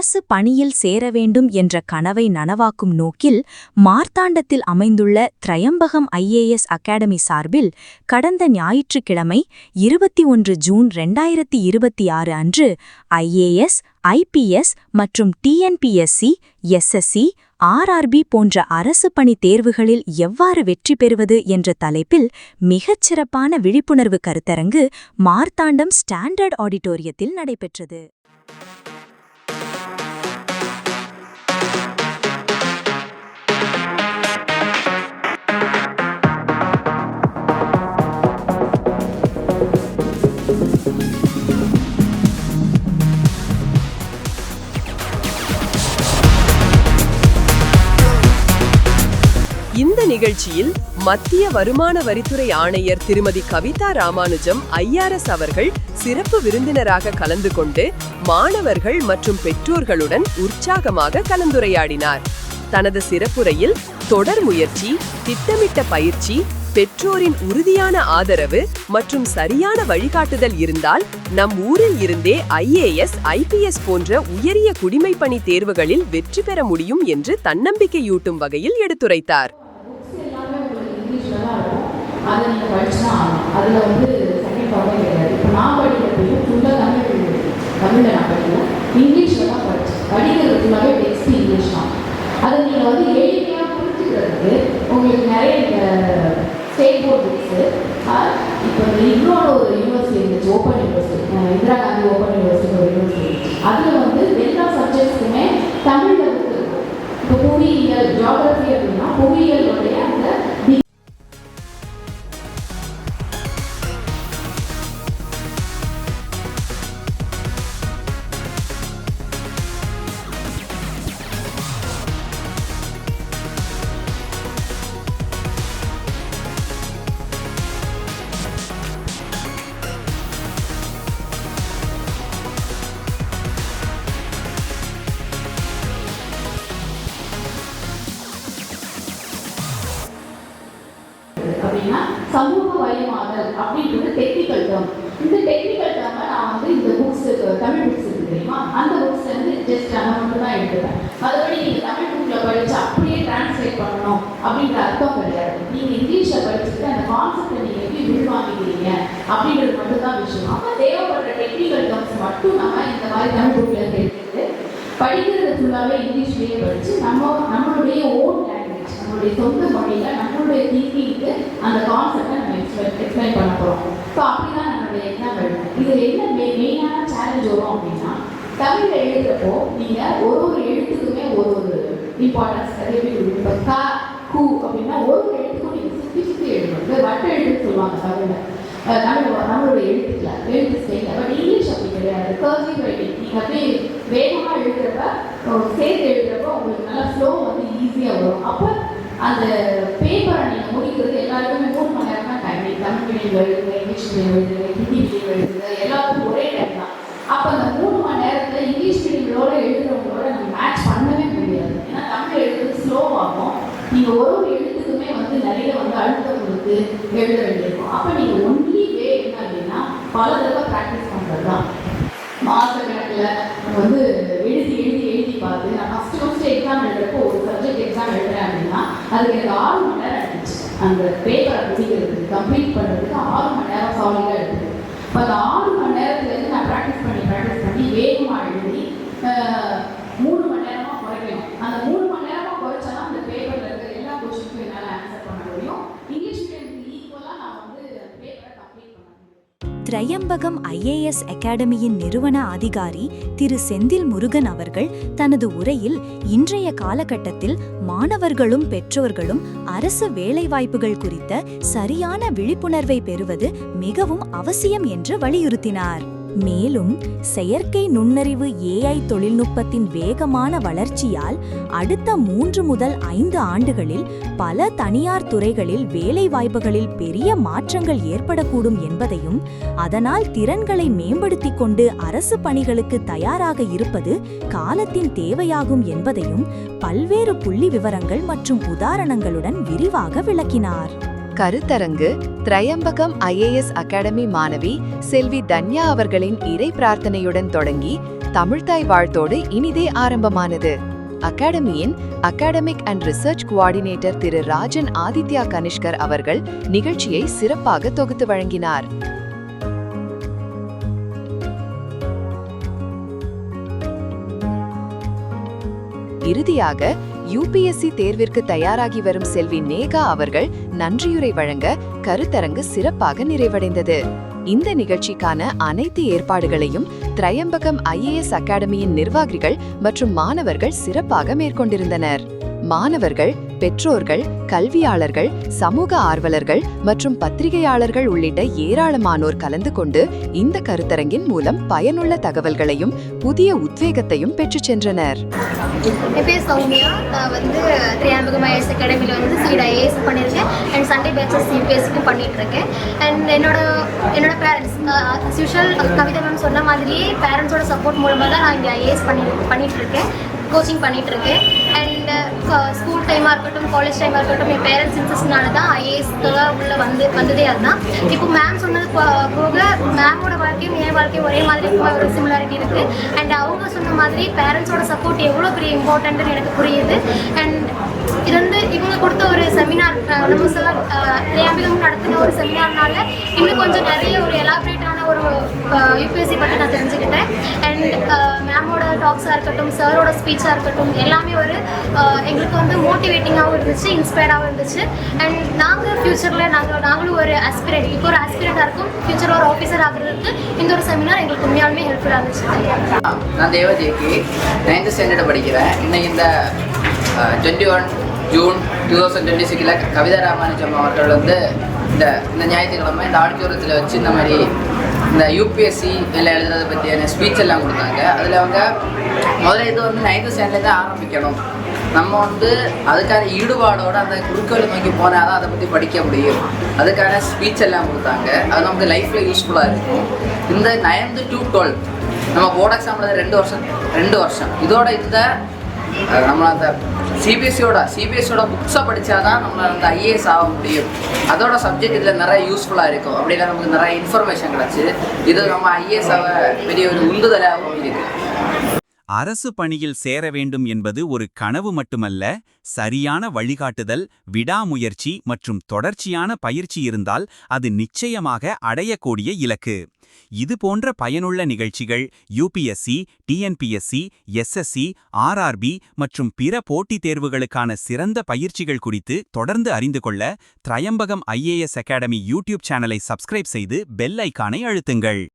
அரசு பணியில் சேர வேண்டும் என்ற கனவை நனவாக்கும் நோக்கில் மார்த்தாண்டத்தில் அமைந்துள்ள திரையம்பகம் ஐஏஎஸ் அகாடமி சார்பில் கடந்த ஞாயிற்றுக்கிழமை 21 ஜூன் 2026 அன்று ஐஏஎஸ், ஐபிஎஸ் மற்றும் டிஎன்பிஎஸ்சி, எஸ்எஸ்சி, ஆர்ஆர்பி போன்ற அரசு பணி தேர்வுகளில் எவ்வாறு வெற்றி பெறுவது என்ற தலைப்பில் மிகச்சிறப்பான விழிப்புணர்வு கருத்தரங்கு மார்த்தாண்டம் ஸ்டாண்டர்ட் ஆடிட்டோரியத்தில் நடைபெற்றது. இந்த நிகழ்ச்சியில் மத்திய வருமான வரித்துறை ஆணையர் திருமதி கவிதா ராமானுஜம் ஐஆர்எஸ் அவர்கள் சிறப்பு விருந்தினராக கலந்து கொண்டு மாணவர்கள் மற்றும் பெற்றோர்களுடன் உற்சாகமாக கலந்துரையாடினார். தனது சிறப்புரையில் தொடர் முயற்சி, திட்டமிட்ட பயிற்சி, பெற்றோரின் உறுதியான ஆதரவு மற்றும் சரியான வழிகாட்டுதல் இருந்தால் நம் ஊரில் இருந்தே ஐஏஎஸ், ஐபிஎஸ் போன்ற உயரிய குடிமைப்பணி தேர்வுகளில் வெற்றி பெற முடியும் என்று தன்னம்பிக்கையூட்டும் வகையில் எடுத்துரைத்தார். அதை நீங்கள் படிச்சுனா அதில் செகண்ட் ப்ராப்ளம் கிடையாது. இப்போ நான் படிக்கிறப்பையும் ஃபுல்லாக தமிழில் நான் படிக்கிறேன், இங்கிலீஷில் தான் படிக்கிறது ஃபுல்லாகவே டெக்ஸ்ட் இங்கிலீஷ் தான். அதை நீங்கள் எளிமையாக புரிஞ்சுக்கிறதுக்கு உங்களுக்கு நிறைய ஸ்டேட் போர்ட் புக்ஸு, இப்போ இந்த இன்னொரு ஒரு யூனிவர்சிட்டி இருந்துச்சு, open university, Indira Gandhi open university ஒரு யூனிவர்சிட்டி. அதில் எல்லா சப்ஜெக்ட்ஸுக்குமே தமிழில் புக் இருக்கும். இப்போ புவியியல், ஜியாகிரபி அப்படின்னா புவியியலுடைய அந்த அப்படின்னா சமூகமயமாதல் அப்படின்றது டெக்னிக்கல் டேர்ம். இந்த டெக்னிக்கல் டேர்மை நான் இந்த புக்ஸ், தமிழ் புக்ஸ் இருக்கு தெரியுமா, அந்த புக்ஸ்லேருந்து ஜஸ்ட் அதை மட்டும் தான் எடுத்துப்பேன். மற்றபடி நீங்கள் தமிழ் புக்கில் படித்து அப்படியே டிரான்ஸ்லேட் பண்ணணும் அப்படின்ற அர்த்தம் கிடையாது. நீங்கள் இங்கிலீஷில் படிச்சுட்டு அந்த கான்செப்டை நீங்கள் எப்படி உள்வாங்கிக்கிறீங்க அப்படின்றது மட்டும்தான் விஷயம். அப்போ தேவைப்படுற டெக்னிக்கல் டேர்ம்ஸ் மட்டும் நம்ம இந்த மாதிரி தமிழ் புக்கில் எடுத்துக்கிட்டு படிக்கிறது ஃபுல்லாகவே இங்கிலீஷ்லேயே படித்து நம்மளுடைய ஓன் லாங்குவேஜ், நம்மளுடைய சொந்த மொழியில் நம்மளுடைய திங்கிங்க்கு அந்த கான்செப்டை நம்ம எக்ஸ்பிளைன் பண்ண போகிறோம். ஸோ அப்படி தான் நம்மளுடைய எக்ஸாம் எழுதணும். இதில் என்ன மெயினான சேலஞ்ச் வரும் அப்படின்னா, தமிழில் எழுதுகிறப்போ நீங்கள் ஒரு எழுத்துக்குமே ஒரு இம்பார்ட்டன்ஸ் எப்படி கொடுக்கும். இப்போ க, கு அப்படின்னா ஒரு எழுத்துக்கும் நீங்கள் சுற்றி எழுதணும். வட்ட எழுத்துன்னு சொல்லுவாங்க நம்மளுடைய எழுத்து ஸ்டைலில். பட் இங்கிலீஷ் அப்படி கிடையாது. கர்சிவ் ரைட்டிங் நீங்கள் அப்படியே வேகமாக எழுதுகிறப்ப, சேர்த்து எழுதுகிறப்போ உங்களுக்கு நல்லா ஃப்ளோ ஈஸியாக வரும். அப்போ அந்த பேப்பரை நீங்கள் முடிக்கிறது எல்லாருக்குமே 3 மணி நேரம் தான் டைம். தமிழ் மீடியம் எழுதுங்க, இங்கிலீஷ் மீடியம் எழுதுங்க, ஹிந்தி மீடியம் எழுதுங்க, எல்லாத்துக்கும் ஒரே டைம் தான். அப்போ அந்த 3 மணி நேரத்தில் இங்கிலீஷ் மீடியங்களோட எழுதுறவங்களோட நம்ம மேட்ச் பண்ணவே முடியாது. ஏன்னா தமிழ் எழுதுறது ஸ்லோவாகும். நீங்கள் ஒரு எழுத்துக்குமே நிறைய அழுத்தம் கொடுத்து எழுத வேண்டியிருக்கும். அப்போ நீங்கள் ஒன்லி வே என்ன அப்படின்னா பல தடவை ப்ராக்டிஸ் பண்ணுறது தான். மாதக்கணக்கில் எழுதி பார்த்து நான் ஃபஸ்ட்டு எக்ஸாம் எழுதுறப்போ ஒரு சப்ஜெக்ட் எக்ஸாம் எழுதுறேன் அப்படின்னா அதுக்கு எனக்கு 6 மணி நேரம் ஆகிடுச்சு. அந்த பேப்பரை முடிக்கிறதுக்கு, கம்ப்ளீட் பண்ணுறதுக்கு 6 மணி நேரம் சாலிடாக எடுத்துது. இப்போ அந்த 6 மணி நேரத்துலேருந்து நான் ப்ராக்டிஸ் பண்ணி வேகமாக எழுதி 3 மணி நேரமாக குறைக்கணும். அந்த 3 மணி நேரமாக குறைச்சாலும் அந்த பேப்பரில் இருக்கிற எல்லா கொஸ்டினுக்கும் என்னால் ஆன்சர் பண்ண முடியும். இங்கிலீஷ் மீடியத்துக்கு ஈக்குவலாக நான் பேப்பரை கம்ப்ளீட் பண்ண முடியும். திரையம்பகம் ஐஏஎஸ் அகாடமியின் நிறுவன அதிகாரி திரு செந்தில் முருகன் அவர்கள் தனது உரையில் இன்றைய காலகட்டத்தில் மாணவர்களும் பெற்றோர்களும் அரசு வேலைவாய்ப்புகள் குறித்த சரியான விழிப்புணர்வை பெறுவது மிகவும் அவசியம் என்று வலியுறுத்தினார். மேலும் செயற்கை நுண்ணறிவு ஏஐ தொழில்நுட்பத்தின் வேகமான வளர்ச்சியால் அடுத்த 3 முதல் 5 ஆண்டுகளில் பல தனியார் துறைகளில் வேலைவாய்ப்புகளில் பெரிய மாற்றங்கள் ஏற்படக்கூடும் என்பதையும், அதனால் திறன்களை மேம்படுத்திக் கொண்டு அரசு பணிகளுக்கு தயாராக இருப்பது காலத்தின் தேவையாகும் என்பதையும் பல்வேறு புள்ளி விவரங்கள் மற்றும் உதாரணங்களுடன் விரிவாக விளக்கினார். கருத்தரங்கு திரையம்பகம் ஐஏஎஸ் அகாடமி மாணவி செல்வி தன்யா அவர்களின் இறை பிரார்த்தனையுடன் தொடங்கி தமிழ்தாய் வாழ்த்தோடு இனிதே ஆரம்பமானது. அகாடமியின் அகாடமிக் அண்ட் ரிசர்ச் கோஆர்டினேட்டர் திரு ராஜன் ஆதித்யா கனிஷ்கர் அவர்கள் நிகழ்ச்சியை சிறப்பாக தொகுத்து வழங்கினார். இறுதியாக யுபிஎஸ்சி தேர்விற்கு தயாராகி வரும் செல்வி நேகா அவர்கள் நன்றியுரை வழங்க கருத்தரங்கு சிறப்பாக நிறைவடைந்தது. இந்த நிகழ்ச்சிக்கான அனைத்து ஏற்பாடுகளையும் திரையம்பகம் ஐஏஎஸ் அகாடமியின் நிர்வாகிகள் மற்றும் மாணவர்கள் சிறப்பாக மேற்கொண்டிருந்தனர். மாணவர்கள், பெற்றோர்கள், கல்வியாளர்கள், சமூக ஆர்வலர்கள் மற்றும் பத்திரிகையாளர்கள் உள்ளிட்ட ஏராளமானோர் கலந்து கொண்டு இந்த கருத்தரங்கின் மூலம் பயனுள்ள தகவல்களையும் புதிய உத்வேகத்தையும் பெற்றுச் சென்றனர். என் பேர் சௌமியா. நான் திரையம்பகம் ஐஏஎஸ் அகாடமியில் சீட் ஐஏஎஸ் பண்ணியிருக்கேன் அண்ட் சண்டே பேச்சஸ் யூபிஎஸ்சிக்கும் பண்ணிகிட்ருக்கேன். அண்ட் என்னோட பேரண்ட்ஸ் யூஷுவல் கவிதா மேம் சொன்ன மாதிரியே பேரண்ட்ஸோட சப்போர்ட் மூலமாக தான் நான் இங்கே ஐஏஎஸ் பண்ணிகிட்ருக்கேன், கோச்சிங் பண்ணிகிட்ருக்கேன். அண்ட் ஸ்கூல் டைமாக இருக்கட்டும், காலேஜ் டைமாக இருக்கட்டும், என் பேரண்ட்ஸ் இன்ட்ரெஸ்ட்னால தான் ஐஏஎஸ்க்காக உள்ளே வந்ததே அதுதான். இப்போ மேம் சொன்னது போக மேமோட வாழ்க்கையும் என் வாழ்க்கையும் ஒரே மாதிரி ஒரு சிமிலாரிட்டி இருக்குது. அண்ட் அவங்க சொன்ன மாதிரி பேரண்ட்ஸோட சப்போர்ட் எவ்வளோ பெரிய இம்பார்ட்டன்ட்னு எனக்கு புரியுது. அண்ட் இது இவங்க கொடுத்த ஒரு செமினார், நம்ம சொல்ல திரையம்பகம் நடத்தின ஒரு செமினார்னால இன்னும் கொஞ்சம் நிறைய ஒரு எலாபரேட்டான ஒரு யூபிஎஸ்சி பற்றி நான் தெரிஞ்சுக்கிட்டேன். அண்ட் மேமோட டாக்ஸாக இருக்கட்டும், சாரோட ஸ்பீச்சாக இருக்கட்டும், எல்லாமே ஒரு எங்களுக்கு மோட்டிவேட்டிங்காகவும் இருந்துச்சு, இன்ஸ்பயர்டாகவும் இருந்துச்சு. அண்ட் நாங்கள் ஃப்யூச்சரில் நாங்களும் ஒரு ஆஸ்பிரண்ட், இப்போ ஒரு ஆஸ்பிரண்டாக இருக்கும், ஃப்யூச்சரில் ஒரு ஆஃபீஸர் ஆகிறதுக்கு இந்த ஒரு செமினார் எங்களுக்கு உண்மையாலுமே ஹெல்ப்ஃபுல்லாக இருந்துச்சு. நான் தேவதேவி 9th ஸ்டாண்டர்ட் படிக்கிறேன். இன்னைக்கு இந்த 21 ஜூன் 2026 கவிதா ராமானுஜம் அவர்கள் இந்த ஞாயிற்றுக்கிழமை இந்த ஆடிட்டோரியத்தில் வச்சு இந்த மாதிரி இந்த யூபிஎஸ்சி எல்லாம் எழுதுறதை பற்றியான ஸ்பீச் எல்லாம் கொடுத்தாங்க. அதில் அவங்க முதல்ல இது 9th ஸ்டாண்டர்ட்லேருந்து ஆரம்பிக்கணும், நம்ம அதுக்கான ஈடுபாடோடு அந்த குறுக்கோளை நோக்கி போனால் தான் அதை பற்றி படிக்க முடியும், அதுக்கான ஸ்பீச் எல்லாம் கொடுத்தாங்க. அது நமக்கு லைஃப்பில் யூஸ்ஃபுல்லாக இருக்கும். இந்த 9th to 12 நம்ம போர்டு எக்ஸாமில் 2 வருஷம் இதோட நம்ம அந்த சிபிஎஸ்சியோட புக்ஸை படித்தா தான் நம்ம அந்த ஐஏஎஸ் ஆக முடியும். அதோட சப்ஜெக்ட் இதில் நிறைய யூஸ்ஃபுல்லாக இருக்கும். அப்படின்னா நமக்கு நிறைய இன்ஃபர்மேஷன் கிடச்சி இது நம்ம ஐஏஎஸ் ஆக பெரிய ஒரு உந்துதலாகவும் இருக்குது. அரசு பணியில் சேர வேண்டும் என்பது ஒரு கனவு மட்டுமல்ல, சரியான வழிகாட்டுதல், விடாமுயற்சி மற்றும் தொடர்ச்சியான பயிற்சி இருந்தால் அது நிச்சயமாக அடையக்கூடிய இலக்கு. இது போன்ற பயனுள்ள நிகழ்ச்சிகள் யூபிஎஸ்சி, டிஎன்பிஎஸ்சி, எஸ்எஸ்சி, ஆர்ஆர்பி மற்றும் பிற போட்டித் தேர்வுகளுக்கான சிறந்த பயிற்சிகள் குறித்து தொடர்ந்து அறிந்து கொள்ள திரையம்பகம் ஐஏஎஸ் அகாடமி யூடியூப் சேனலை சப்ஸ்கிரைப் செய்து பெல் ஐகானை அழுத்துங்கள்.